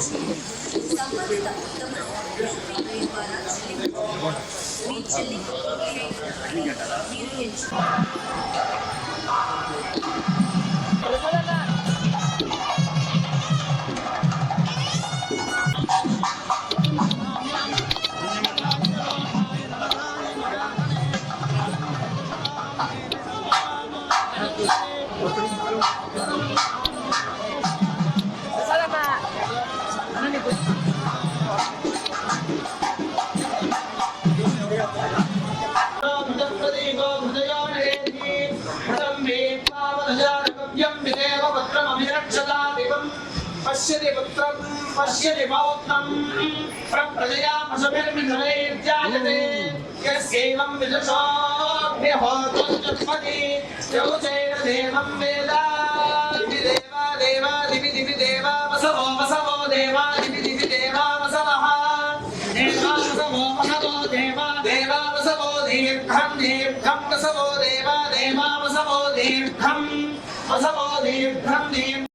సంబంధిత ఉత్తమ యూపీఐ ద్వారా మీ చెల్లింపు మీరు पश्यति पुत्रं पश्यति पौत्रं प्रजया पशुभिर्मिथुनैर्जायते यस्यैवं विदुषोऽग्निहोत्रं यौचैर देवं वेद दिविदेवा देवा दिवि देवा वसवो वसवो देवा दिवि देवा वसवः देवा वसवो वसवो देवा देवा वसवो दीर्घं दीर्घं वसवो देवा देवा वसवो दीर्घं वसवो दीर्घं दीर्घं